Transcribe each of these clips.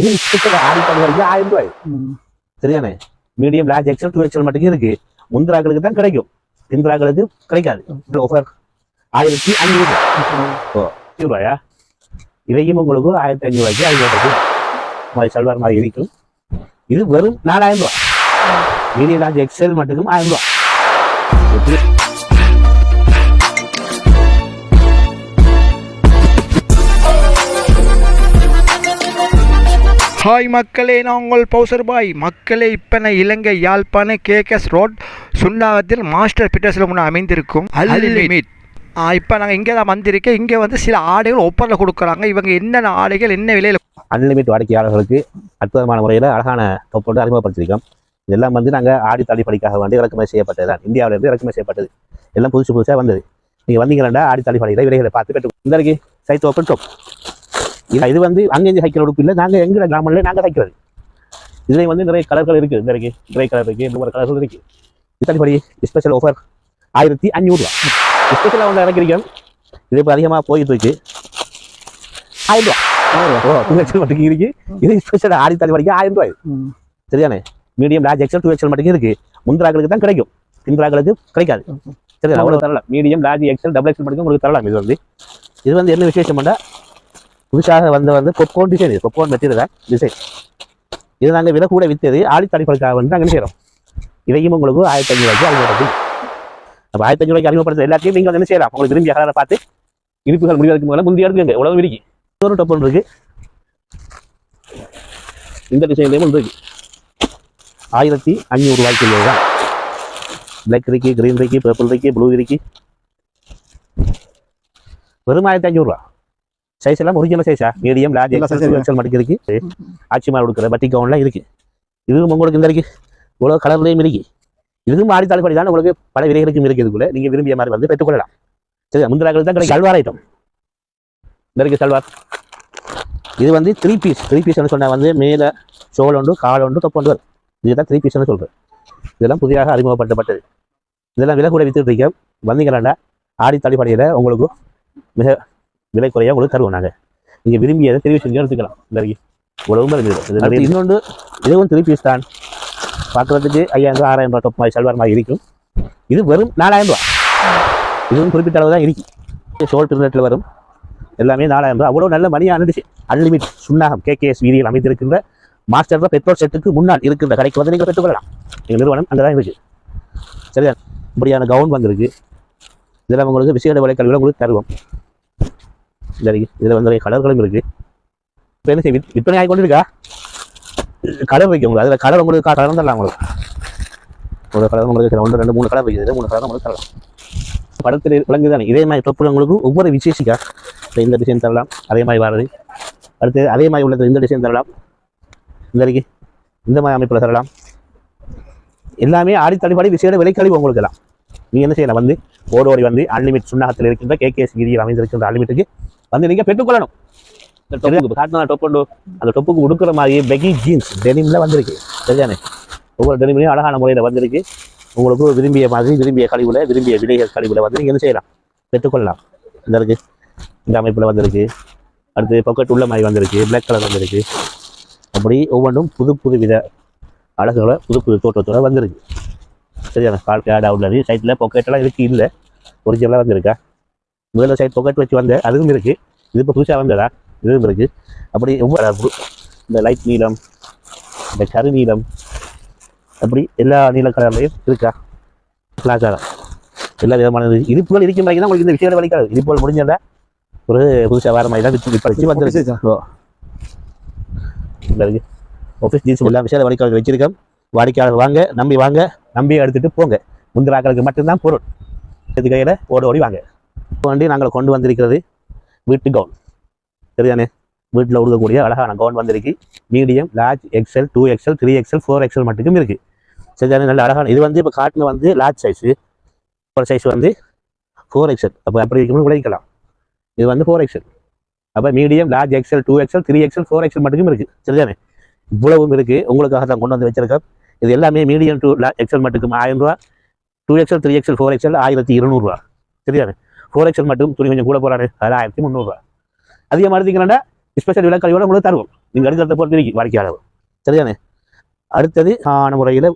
இது ஆடி வரைக்கும் 1000 ரூபாய். சரியானே? மீடியம் லார்ஜ் எக்ஸல் 2XL மட்டும் இருக்கு. முந்திராக்களுக்கு தான் கிடைக்கும், பிந்திராக்களுக்கு கிடைக்காது. ஆஃபர் 1500 ரூபாயா? இதையும் உங்களுக்கு 1500 ரூபாய்க்கு 500 மாதிரி சல்வார் மாதிரி இருக்கும். இது வெறும் 4000 ரூபாய். மீடியம் லார்ஜ் எக்ஸல் மட்டுக்கும் 1000 ரூபாய். ஹாய் மக்களே, நான் உங்கள் பௌசர் பாய். மக்களே, இப்போ நான் இலங்கை யாழ்ப்பாண கேகஸ் ரோட் சுண்ணாகத்தில் மாஸ்டர் பிட்டர்ஸில் முன்னே அமைந்திருக்கும் அன்லிமிட். இப்போ நாங்கள் இங்கே தான் வந்திருக்கேன். இங்கே வந்து சில ஆடைகள் ஒப்பரில் கொடுக்குறாங்க. இவங்க என்னென்ன ஆடைகள் என்ன விலையில்? அன்லிமிட் வாடிக்கையாளர்களுக்கு அற்புதமான முறையில் அழகான தொப்போடு அறிமுகப்படுத்திருக்கோம். இதெல்லாம் வந்து நாங்கள் ஆடி தள்ளுபடிக்காக வேண்டி இறக்குமதி செய்யப்பட்டது தான். இந்தியாவிலிருந்து இறக்குமதி செய்யப்பட்டது. எல்லாம் புதுசாக வந்தது. நீங்கள் வந்தீங்கன்னா ஆடி தள்ளுபடியில் விலைகளை பார்த்து பெற்று இந்த இருக்கு சைட் ஓப்பன் டாப். இது வந்து அங்கேருந்து சைக்கிள் உடுப்பு இல்லை, நாங்கள் எங்கள் கிராமத்தில் நாங்கள் தைக்கிறது. இதுலேயும் வந்து நிறைய கலர்கள் இருக்குது. இந்த இருக்குது கிரே கலர் இருக்குது, இந்த மாதிரி கலர்கள் இருக்குது. தள்ளுபடி ஸ்பெஷல் ஆஃபர் 1500 ரூபா. ஸ்பெஷலாக வந்து இறக்கிருக்கோம். இது இப்போ அதிகமாக போயிட்டு இருக்கு. 1000 ரூபா. மட்டும் இருக்கு. இது ஸ்பெஷல் ஆடி தள்ளுபடிக்கு 1000 ரூபாய். சரியானே? மீடியம் லார்ஜ் எக்ஸல் 2XL மட்டும் இருக்கு. முந்திராக்களுக்கு தான் கிடைக்கும், பிந்திராக்களுக்கு கிடைக்காது. சரி, அவ்வளோ தரலாம். மீடியம் லார்ஜ் எக்ஸல் XXL மட்டும் உங்களுக்கு தரலாம். இது வந்து என்ன விசேஷம் பண்ணால் புதுசாக வந்து பொப்கார்ன் டிசைன். இது பொப்கார்ன் மெட்டீரியல் தான் டிசைன். இது நாங்கள் விலை கூட விற்றது ஆடி தள்ளுபடிக்காக வந்து நாங்கள் செய்கிறோம். இதையும் உங்களுக்கு 1500 ரூபாய்க்கு அறிமுகப்படுத்தி. அப்போ 1500 ரூபாய்க்கு அறிமுகப்படுத்த எல்லாத்தையும் நீங்கள் என்ன செய்யலாம்? உங்களுக்கு விரும்பிய கலரை பார்த்து இனிப்புகள் முடிவதற்கு முதல்ல முந்தைய எடுத்துங்க. உலகம் இருக்கு. ஒரு டொப் ஒன்று இருக்கு. இந்த டிசைன்லேயும் ஒன்று இருக்கு. 1500 ரூபாய்க்கு தான். பிளாக் இருக்கு, கிரீன் இருக்கு, பர்பிள் இருக்கு, ப்ளூ இருக்கு. வெறும் 1500 ரூபா. சைஸ் எல்லாம் ஒரிஜினல் சைஸா? மீடியம் லார்ஜ் எக்ஸல் மட்டும் இருக்கு. ஆட்சி மாறு கொடுக்குற பட்டி கவுன்லாம் இருக்கு. இதுவும் உங்களுக்கு இந்த இருக்கு. இவ்வளோ கலர்லையும் இருக்கு. இதுவும் ஆடி தள்ளுபடி தான். உங்களுக்கு பல விலைகளுக்கும் இருக்கு. இதுக்குள்ள நீங்க விரும்பிய மாதிரி வந்து பெற்றுக்கொள்ளலாம். சரி, முந்திராக்கள் தான் கிடைக்கும். சல்வார் ஐட்டம் இந்த இருக்கு. சல்வார் இது வந்து 3 பீஸ் சொன்னா வந்து மேலே சோல் உண்டு, கால் உண்டு, தொப்பு உண்டு. இதுதான் 3 பீஸ்ன்னு சொல்றேன். இதெல்லாம் புதிதாக அறிமுகப்படுத்தப்பட்டது. இதெல்லாம் விலை கூட வித்துட்டு இருக்கோம். வந்தீங்களாண்டா ஆடி தள்ளுபடியில் உங்களுக்கு மிக விலை குறையாக உங்களுக்கு தருவோம். நாங்கள் நீங்கள் விரும்பியதை தெரிவு செஞ்சு எடுத்துக்கலாம். இந்த உலகம் இருந்தது. இன்னொன்று இதுவும் 3 பீஸ் தான். பார்க்குறதுக்கு 5000 ரூபா 6000 ரூபா டொப் மாதிரி சல்வார் மாதிரி இருக்கும். இது வெறும் 4000 ரூபா. இதுவும் குறிப்பிட்ட அளவு தான் இருக்கு. ஷோல்ட் ரேட்டில் வரும். எல்லாமே 4000 ரூபா. அவ்வளோ நல்ல மணியான டிசைன். அன்லிமிட் சுண்ணாகம் கேகேஎஸ் வீதியில் அமைந்திருக்கின்ற மாஸ்டர் பெட்ரோல் செட்டுக்கு முன்னால் இருக்கின்ற கடைக்கு வந்து நீங்கள் பெற்றுக்கொள்ளலாம். எங்கள் நிறுவனம் அங்கே தான் இருக்குது. சரியா? இப்படியான கவுன் வந்திருக்கு. இதில் உங்களுக்கு விசேட விலைக்கல்வியில் உங்களுக்கு தருவோம். இதில் வந்து கலர்களும் இருக்கு. இப்போ என்ன செய்ய விற்பனை ஆகி கொண்டு இருக்கா? கலர் வைக்க உங்களுக்கு அதில் கலர் உங்களுக்கு கலர் தரலாம். உங்களுக்கு கலர் உங்களுக்கு 1 2 3 கலர் வைக்கிறது. 3 கலர் உங்களுக்கு தரலாம். படத்தில் விளங்கு தானே. இதே மாதிரி தொப்பு உங்களுக்கு ஒவ்வொரு விசேஷிக்கா இந்த டிசைன் தரலாம். அதே மாதிரி வர்றது. அடுத்து அதே மாதிரி உள்ளது இந்த டிசைன் தரலாம். இந்த மாதிரி அமைப்பில் தரலாம். எல்லாமே ஆடி தள்ளுபடி விசேட விலைக்கழிவு உங்களுக்கு எல்லாம். நீங்கள் என்ன செய்யலாம்? வந்து ஓடோடி வந்து அன்லிமிட் சுண்ணாகத்தில் இருக்கின்ற கேகேஎஸ் வீதியில் அமைந்திருக்கின்ற அன்லிமிட்டுக்கு வந்து நீங்கள் பெற்றுக்கொள்ளணும். காட்டினா டொப் உண்டு. அந்த டொப்புக்கு உடுக்கிற மாதிரி பெகி ஜீன்ஸ் டெனிமில் வந்திருக்கு. சரியானே? ஒவ்வொரு டெனிமிலையும் அழகான முறையில் வந்திருக்கு. உங்களுக்கு விரும்பிய மாதிரி விரும்பிய கழிவுல விரும்பிய விலைகள் கழிவுல வந்து நீங்கள் என்ன செய்யலாம்? பெற்றுக்கொள்ளலாம். இந்த இருக்கு. இந்த அமைப்பில் வந்திருக்கு. அடுத்து பாக்கெட் உள்ள மாதிரி வந்திருக்கு. பிளாக் கலர் வந்திருக்கு. அப்படி ஒவ்வொன்றும் புது வித அழகுகளை புது தோற்றத்தோட வந்திருக்கு. சரியான கால் கேட் அவுட்லரி சைட்டில் பாக்கெட்டெல்லாம் இருக்குது. இல்லை ஒரிஜினலாக வந்திருக்கா? முதல்ல சைட் பாக்கெட் வச்சு வந்த அதுவும் இருக்குது. இது இப்போ புதுசாக வந்ததா? இதுவும் இருக்குது. அப்படி ஒவ்வொரு இந்த லைட் நீளம், இந்த கரு நீளம், அப்படி எல்லா நீள கலர்லையும் இருக்கா? கலாச்சாரம் எல்லா விதமான இனிப்புகள் இருக்கும் வரைக்கும் தான் உங்களுக்கு இந்த விஷயம் வலிக்காது. இனிப்புகள் முடிஞ்சதா ஒரு புதுசாக வேறு மாதிரி தான் விற்பழிச்சு வந்துருச்சு. ஆஃபீஸ் ஜீன்ஸ் எல்லா விஷயம் வலிக்காது வச்சிருக்கோம். வாடிக்கையாளர் வாங்க, நம்பி எடுத்துகிட்டு போங்க. முந்திராக்களுக்கு மட்டும்தான் பொருள். இது கையில் ஓடி வாங்க. வண்டி நாங்கள் கொண்டு வந்திருக்கிறது வீட்டு கவுன். சரிதானே? வீட்டில் உடுக்கக்கூடிய அழகான கவுன் வந்திருக்கு. Medium large XL 2XL 3XL 4XL மட்டுக்கும் இருக்குது. சரிதானே? நல்ல அழகான இது வந்து இப்போ காட்டின வந்து லார்ஜ் சைஸு. சைஸ் வந்து 4XL. அப்போ அப்படி இருக்கணும் விளைவிக்கலாம். இது வந்து 4XL. அப்போ medium large XL 2XL 3XL 4XL மட்டுக்கும் இருக்குது. சரிதானே? இவ்வளவும் இருக்குது. உங்களுக்காக தான் கொண்டு வந்து வச்சிருக்கோம். இது எல்லாமே மீடியம் டு எக்ஸல் மட்டுக்கும் 1000 ரூபா. 2XL 3XL 4XL 1200 ரூபா. சரிதானே? 4XL மட்டும் துணி கொஞ்சம் கூட போகிறாரு. அதில் 1300 ரூபா. அதிகமாக எடுத்தீங்கன்னா ஸ்பெஷல் விலைக்கழிவோட உங்களுக்கு தருவோம். நீங்கள் அடுத்த பொறுத்து இருக்கு வாடிக்கையாளர். சரிதானே? அடுத்தது ஆன முறையில்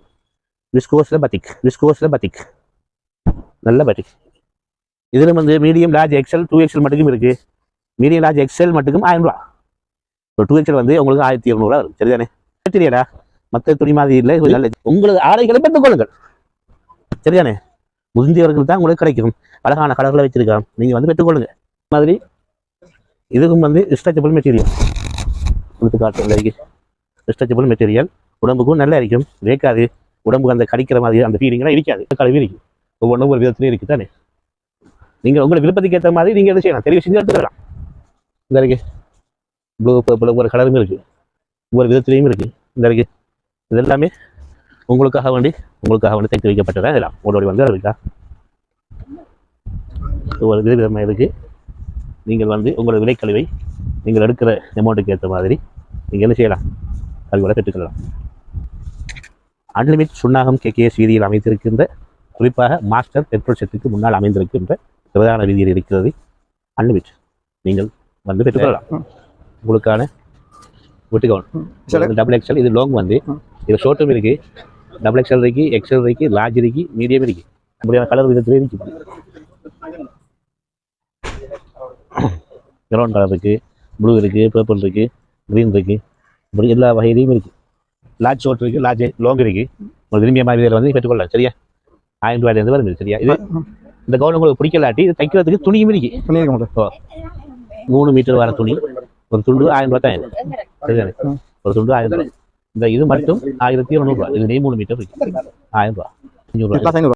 விஸ்கோஸில் பத்திக் நல்ல பத்திக். இதில் வந்து மீடியம் லார்ஜ் எக்ஸல் 2XL மட்டுக்கும் இருக்குது. மீடியம் லார்ஜ் எக்ஸல் மட்டுக்கும் 1000 ரூபா. இப்போ 2XL வந்து உங்களுக்கு 1200 வரும். சரிதானே? தெரியடா, மற்ற துணி மாதிரி இல்லை. நல்ல உங்களது ஆடைகளை பெற்றுக்கொள்ளுங்கள். சரிதானே? முதிர்ந்தவர்கள் தான் உங்களுக்கு கிடைக்கும். அழகான கலர்களை வச்சிருக்கான், நீங்கள் வந்து பெற்றுக்கொள்ளுங்க. மாதிரி இதுக்கும் வந்து ஸ்ட்ரெச்சபிள் மெட்டீரியல் கொடுத்து காட்டு. ஸ்ட்ரெச்சபிள் மெட்டீரியல் உடம்புக்கும் நல்லா இருக்கும், வேக்காது. உடம்புக்கு அந்த கடிக்கிற மாதிரி அந்த ஃபீலிங்லாம் இருக்காது. கழுவி இருக்கும். ஒவ்வொன்றும் ஒரு விதத்துலேயும் இருக்குது தானே. நீங்கள் உங்களை விருப்பத்துக்கு ஏற்ற மாதிரி நீங்கள் என்ன செய்யலாம், தெளிவு செஞ்சு எடுத்துக்கலாம். இந்த இருக்கு ப்ளூ பர்பிள் ஒரு கலரும் இருக்குது, ஒவ்வொரு விதத்துலேயும் இருக்குது. இந்த இருக்கு இது எல்லாமே உங்களுக்காக வேண்டி தைத்து வைக்கப்பட்டதான். இதெல்லாம் ஓடோடி வந்து இருக்கா ஒரு விதவிதமாக இருக்குது. நீங்கள் வந்து உங்களோட விலைக்கழிவை நீங்கள் எடுக்கிற அமௌண்ட்டுக்கு ஏற்ற மாதிரி நீங்கள் என்ன செய்யலாம், கல்வியோட பெற்றுக்கொள்ளலாம். அன்லிமிட் சுண்ணாகம் கேகேஎஸ் வீதியில் அமைந்திருக்கின்ற, குறிப்பாக மாஸ்டர் பெட்ரோல் செட்டுக்கு முன்னால் அமைந்திருக்கின்ற பிரதான வீதியில் இருக்கிறது அன்லிமிட். நீங்கள் வந்து பெற்றுக்கொள்ளலாம். உங்களுக்கான வெட்டுக்கவுன் டபுள் எக்ஸல். இது லாங் வந்து இது ஷோர்ட்டும் இருக்கு, டபுள் எக்ஸல் இருக்கு, எக்ஸல் இருக்கு, லார்ஜ் இருக்கு, மீடியம் இருக்கு. அப்படியான கலர் விதத்துல இருக்கு. ப்ரௌன் கலர் இருக்கு, ப்ளூ இருக்கு, பர்பிள் இருக்கு, க்ரீன் இருக்கு, இப்படி எல்லா வகையிலையும் இருக்கு. லார்ஜ் ஷோர்ட் இருக்கு, லார்ஜ் லாங் இருக்கு. உங்களுக்கு விரும்பிய மாதிரி இதில் வந்து பெற்றுக்கொள்ளலாம். சரியா? 1000 ரூபாயிலேருந்து வருது. சரியா? இது இந்த கவுன் உங்களுக்கு பிடிக்கலாட்டி இது தைக்கிறதுக்கு துணியும் இருக்கு. 3 மீட்டர் வர துணி, ஒரு துண்டு 1000 ரூபாய் தான். சரிதானே? ஒரு துண்டு 1000 ரூபாய். இந்த இது மட்டும் 1200 ரூபாய். இது 3 மீட்டர் இருக்கு, 1000 ரூபாய், 500 ரூபாய்.